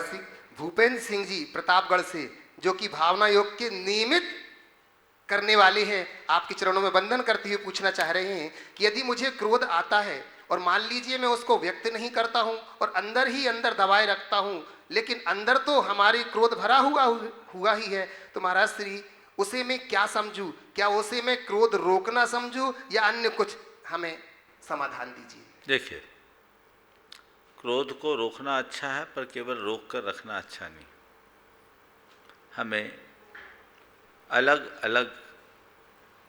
महर्षि भूपेंद्र सिंह जी प्रतापगढ़ से, जो कि भावना योग के नियमित करने वाले हैं, आपके चरणों में वंदन करते हुए पूछना चाह रहे हैं कि यदि मुझे क्रोध आता है और मान लीजिए मैं उसको व्यक्त नहीं करता हूं और अंदर ही अंदर दबाए रखता हूं, लेकिन अंदर तो हमारे क्रोध भरा हुआ ही है, तो महाराज श्री उसे मैं क्या समझूं? क्या उसे मैं क्रोध रोकना समझूं या अन्य कुछ? हमें समाधान दीजिए। देखिए, क्रोध को रोकना अच्छा है, पर केवल रोक कर रखना अच्छा नहीं। हमें अलग अलग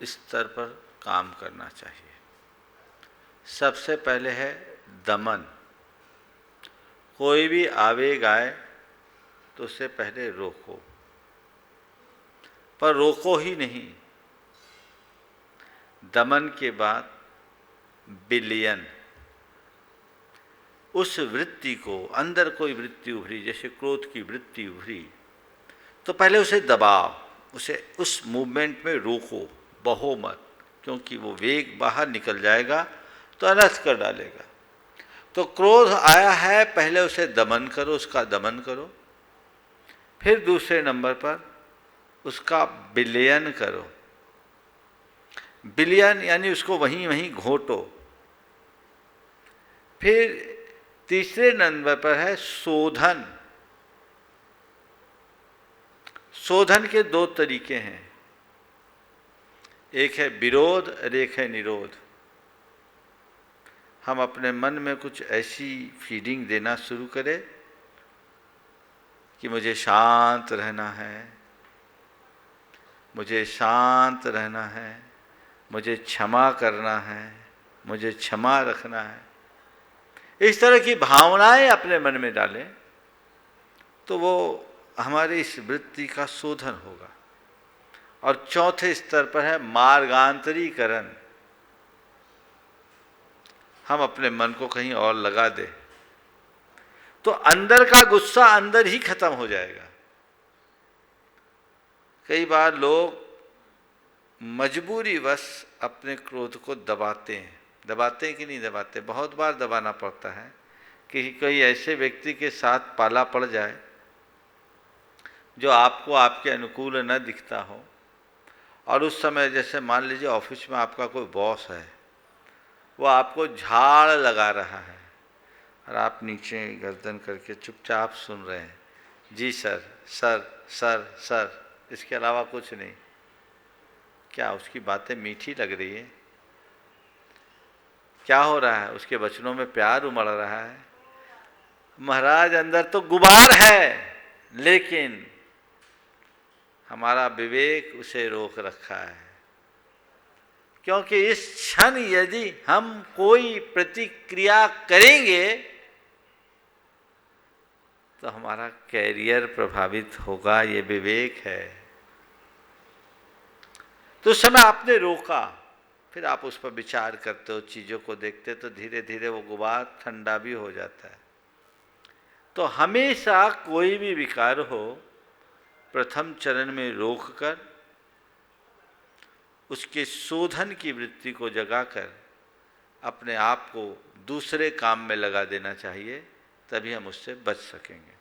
स्तर पर काम करना चाहिए। सबसे पहले है दमन। कोई भी आवेग आए तो उससे पहले रोको, पर रोको ही नहीं, दमन के बाद विलयन। उस वृत्ति को, अंदर कोई वृत्ति उभरी, जैसे क्रोध की वृत्ति उभरी, तो पहले उसे दबाओ, उसे उस मूवमेंट में रोको, बहो मत, क्योंकि वो वेग बाहर निकल जाएगा तो अनर्थ कर डालेगा। तो क्रोध आया है, पहले उसे दमन करो, उसका दमन करो। फिर दूसरे नंबर पर उसका विलयन करो। विलयन यानी उसको वहीं वहीं घोटो। फिर तीसरे नंबर पर है शोधन। शोधन के दो तरीके हैं, एक है विरोध और एक है निरोध। हम अपने मन में कुछ ऐसी फीलिंग देना शुरू करें कि मुझे शांत रहना है, मुझे शांत रहना है, मुझे क्षमा करना है, मुझे क्षमा रखना है। इस तरह की भावनाएं अपने मन में डालें तो वो हमारी इस वृत्ति का शोधन होगा। और चौथे स्तर पर है मार्गांतरीकरण। हम अपने मन को कहीं और लगा दें तो अंदर का गुस्सा अंदर ही खत्म हो जाएगा। कई बार लोग मजबूरीवश अपने क्रोध को दबाते हैं। दबाते हैं कि नहीं दबाते? बहुत बार दबाना पड़ता है कि कोई ऐसे व्यक्ति के साथ पाला पड़ जाए जो आपको आपके अनुकूल न दिखता हो, और उस समय जैसे मान लीजिए ऑफिस में आपका कोई बॉस है, वो आपको झाड़ लगा रहा है और आप नीचे गर्दन करके चुपचाप सुन रहे हैं, जी सर सर सर सर, इसके अलावा कुछ नहीं। क्या उसकी बातें मीठी लग रही है? क्या हो रहा है? उसके वचनों में प्यार उमड़ रहा है? महाराज अंदर तो गुबार है, लेकिन हमारा विवेक उसे रोक रखा है। क्योंकि इस क्षण यदि हम कोई प्रतिक्रिया करेंगे तो हमारा कैरियर प्रभावित होगा, ये विवेक है। तो उस समय आपने रोका, फिर आप उस पर विचार करते हो, चीज़ों को देखते, तो धीरे धीरे वो गुबार ठंडा भी हो जाता है। तो हमेशा कोई भी विकार हो, प्रथम चरण में रोककर उसके शोधन की वृत्ति को जगाकर अपने आप को दूसरे काम में लगा देना चाहिए, तभी हम उससे बच सकेंगे।